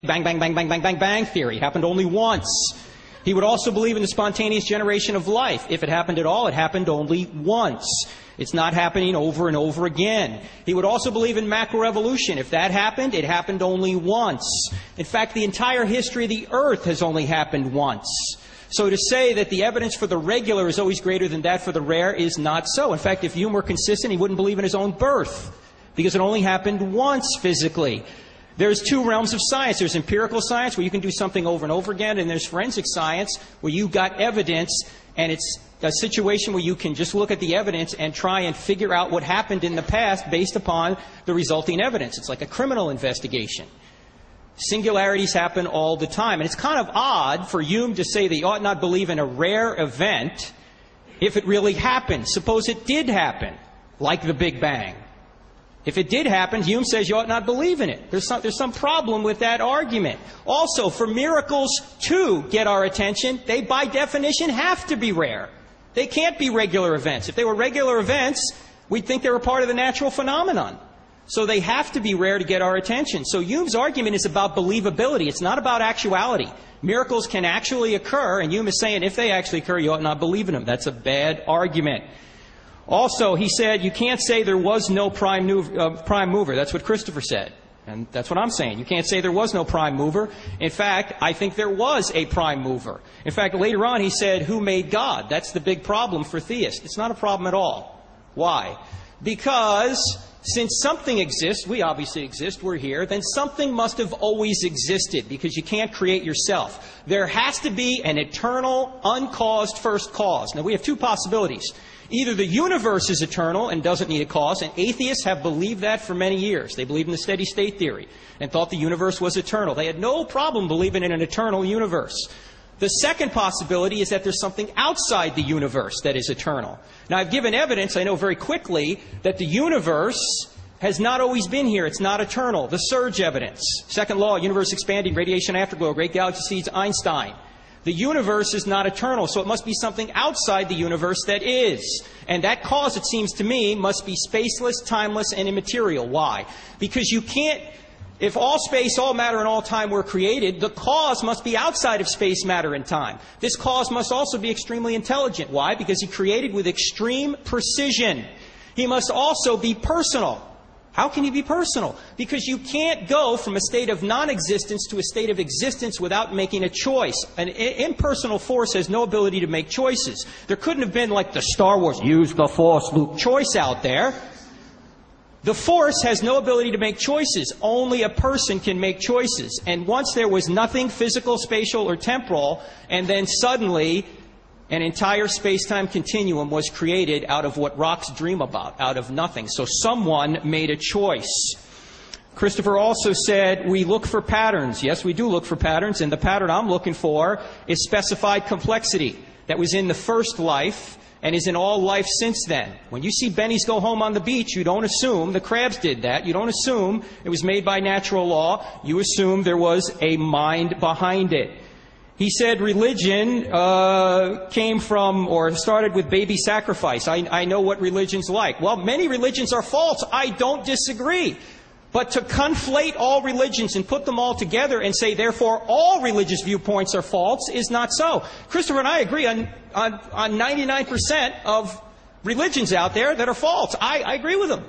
Bang, bang, bang, bang, bang, bang, bang theory. Happened only once. He would also believe in the spontaneous generation of life. If it happened at all, it happened only once. It's not happening over and over again. He would also believe in macroevolution. If that happened, it happened only once. In fact, the entire history of the earth has only happened once. So to say that the evidence for the regular is always greater than that for the rare is not so. In fact, if Hume were consistent, he wouldn't believe in his own birth, because it only happened once physically. There's two realms of science. There's empirical science, where you can do something over and over again, and there's forensic science, where you've got evidence, and it's a situation where you can just look at the evidence and try and figure out what happened in the past based upon the resulting evidence. It's like a criminal investigation. Singularities happen all the time. And it's kind of odd for Hume to say that you ought not believe in a rare event if it really happened. Suppose it did happen, like the Big Bang. If it did happen, Hume says you ought not believe in it. There's some problem with that argument. Also, for miracles to get our attention, they by definition have to be rare. They can't be regular events. If they were regular events, we'd think they were part of the natural phenomenon. So they have to be rare to get our attention. So Hume's argument is about believability. It's not about actuality. Miracles can actually occur, and Hume is saying if they actually occur, you ought not believe in them. That's a bad argument. Also, he said you can't say there was no prime mover. That's what Christopher said. And that's what I'm saying. You can't say there was no prime mover. In fact, I think there was a prime mover. In fact, later on he said, who made God? That's the big problem for theists. It's not a problem at all. Why? Because since something exists, we obviously exist, we're here, then something must have always existed, because you can't create yourself. There has to be an eternal, uncaused first cause. Now, we have two possibilities. Either the universe is eternal and doesn't need a cause, and atheists have believed that for many years. They believed in the steady state theory and thought the universe was eternal. They had no problem believing in an eternal universe. The second possibility is that there's something outside the universe that is eternal. Now, I've given evidence, I know very quickly, that the universe has not always been here. It's not eternal. The surge evidence. Second law, universe expanding, radiation afterglow, great galaxy seeds, Einstein. The universe is not eternal, so it must be something outside the universe that is. And that cause, it seems to me, must be spaceless, timeless, and immaterial. Why? Because you can't, if all space, all matter, and all time were created, the cause must be outside of space, matter, and time. This cause must also be extremely intelligent. Why? Because he created with extreme precision. He must also be personal. How can he be personal? Because you can't go from a state of non-existence to a state of existence without making a choice. An impersonal force has no ability to make choices. There couldn't have been like the Star Wars, use the Force, Luke, choice out there. The force has no ability to make choices. Only a person can make choices. And once there was nothing physical, spatial, or temporal, and then suddenly an entire space-time continuum was created out of what rocks dream about, out of nothing. So someone made a choice. Christopher also said, we look for patterns. Yes, we do look for patterns, and the pattern I'm looking for is specified complexity that was in the first life and is in all life since then. When you see bennies go home on the beach, you don't assume the crabs did that. You don't assume it was made by natural law. You assume there was a mind behind it. He said religion came from or started with baby sacrifice. I know what religion's like. Well, many religions are false. I don't disagree. But to conflate all religions and put them all together and say, therefore, all religious viewpoints are false is not so. Christopher and I agree on 99% of religions out there that are false. I agree with them.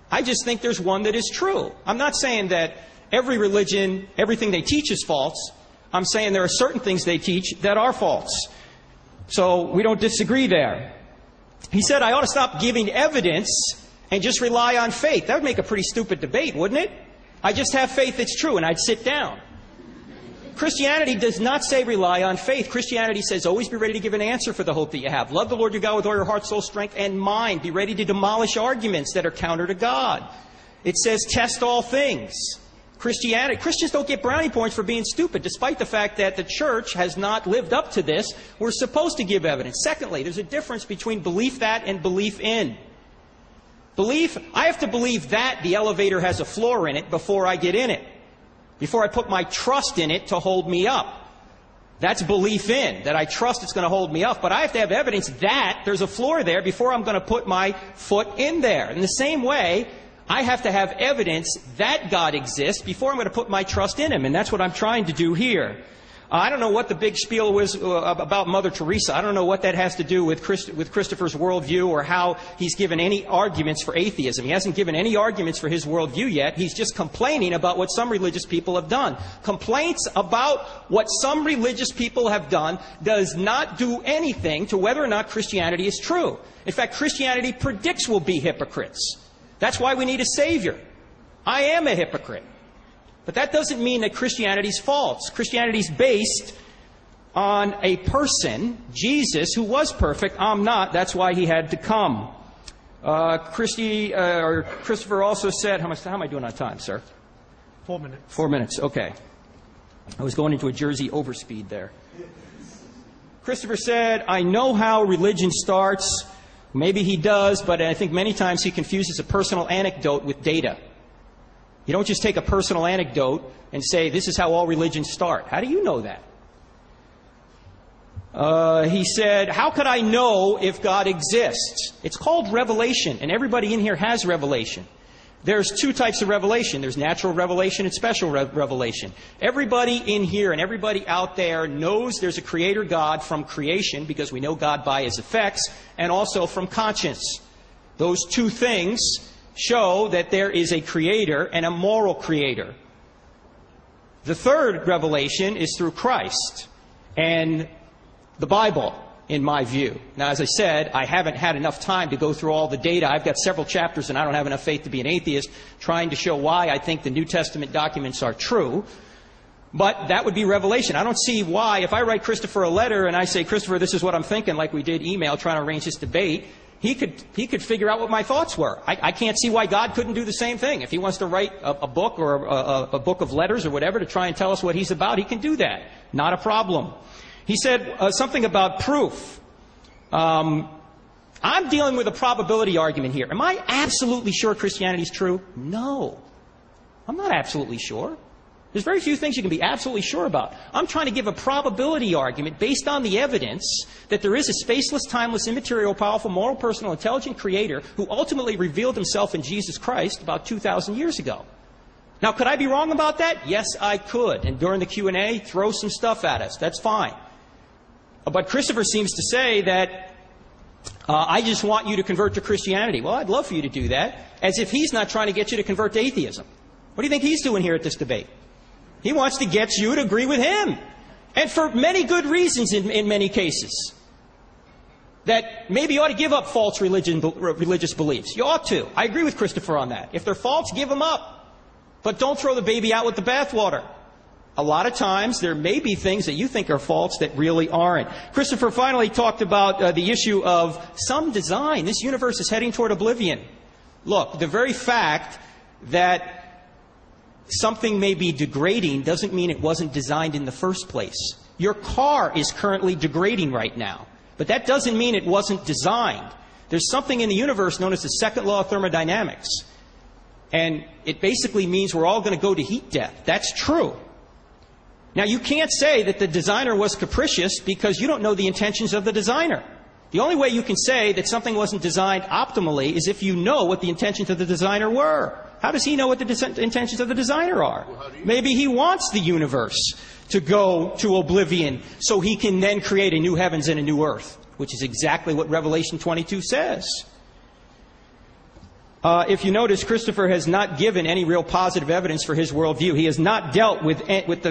I just think there's one that is true. I'm not saying that every religion, everything they teach is false. I'm saying there are certain things they teach that are false. So we don't disagree there. He said I ought to stop giving evidence and just rely on faith. That would make a pretty stupid debate, wouldn't it? I just have faith it's true, and I'd sit down. Christianity does not say rely on faith. Christianity says always be ready to give an answer for the hope that you have. Love the Lord your God with all your heart, soul, strength, and mind. Be ready to demolish arguments that are counter to God. It says test all things. Christians don't get brownie points for being stupid, despite the fact that the church has not lived up to this. We're supposed to give evidence. Secondly, there's a difference between belief that and belief in. Belief, I have to believe that the elevator has a floor in it before I get in it, before I put my trust in it to hold me up. That's belief in, that I trust it's going to hold me up. But I have to have evidence that there's a floor there before I'm going to put my foot in there. In the same way, I have to have evidence that God exists before I'm going to put my trust in Him. And that's what I'm trying to do here. I don't know what the big spiel was about Mother Teresa. I don't know what that has to do with Christopher's worldview or how he's given any arguments for atheism. He hasn't given any arguments for his worldview yet. He's just complaining about what some religious people have done. Complaints about what some religious people have done does not do anything to whether or not Christianity is true. In fact, Christianity predicts we'll be hypocrites. That's why we need a Savior. I am a hypocrite. But that doesn't mean that Christianity is false. Christianity is based on a person, Jesus, who was perfect. I'm not. That's why He had to come. Christopher also said, how am I doing on time, sir? 4 minutes. 4 minutes, okay. I was going into a Jersey overspeed there. Christopher said, I know how religion starts. Maybe he does, but I think many times he confuses a personal anecdote with data. You don't just take a personal anecdote and say, this is how all religions start. How do you know that? He said, how could I know if God exists? It's called revelation, and everybody in here has revelation. There's two types of revelation. There's natural revelation and special revelation. Everybody in here and everybody out there knows there's a creator God from creation, because we know God by His effects, and also from conscience. Those two things show that there is a creator and a moral creator. The third revelation is through Christ and the Bible, in my view. Now, as I said, I haven't had enough time to go through all the data. I've got several chapters, and I don't have enough faith to be an atheist, trying to show why I think the New Testament documents are true. But that would be revelation. I don't see why, if I write Christopher a letter and I say, Christopher, this is what I'm thinking, like we did email trying to arrange this debate, he could figure out what my thoughts were. I can't see why God couldn't do the same thing. If He wants to write a book or a book of letters or whatever to try and tell us what He's about, He can do that. Not a problem. He said something about proof. I'm dealing with a probability argument here. Am I absolutely sure Christianity is true? No. I'm not absolutely sure. There's very few things you can be absolutely sure about. I'm trying to give a probability argument based on the evidence that there is a spaceless, timeless, immaterial, powerful, moral, personal, intelligent creator who ultimately revealed Himself in Jesus Christ about 2,000 years ago. Now, could I be wrong about that? Yes, I could. And during the Q&A, throw some stuff at us. That's fine. But Christopher seems to say that I just want you to convert to Christianity. Well, I'd love for you to do that, as if he's not trying to get you to convert to atheism. What do you think he's doing here at this debate? He wants to get you to agree with him. And for many good reasons in many cases. That maybe you ought to give up false religious beliefs. You ought to. I agree with Christopher on that. If they're false, give them up. But don't throw the baby out with the bathwater. A lot of times there may be things that you think are false that really aren't. Christopher finally talked about the issue of some design. This universe is heading toward oblivion. Look, the very fact that something may be degrading doesn't mean it wasn't designed in the first place. Your car is currently degrading right now, but that doesn't mean it wasn't designed. There's something in the universe known as the second law of thermodynamics, and it basically means we're all going to go to heat death. That's true. Now, you can't say that the designer was capricious because you don't know the intentions of the designer. The only way you can say that something wasn't designed optimally is if you know what the intentions of the designer were. How does he know what the intentions of the designer are? Maybe he wants the universe to go to oblivion so he can then create a new heavens and a new earth, which is exactly what Revelation 22 says. If you notice, Christopher has not given any real positive evidence for his worldview. He has not dealt with the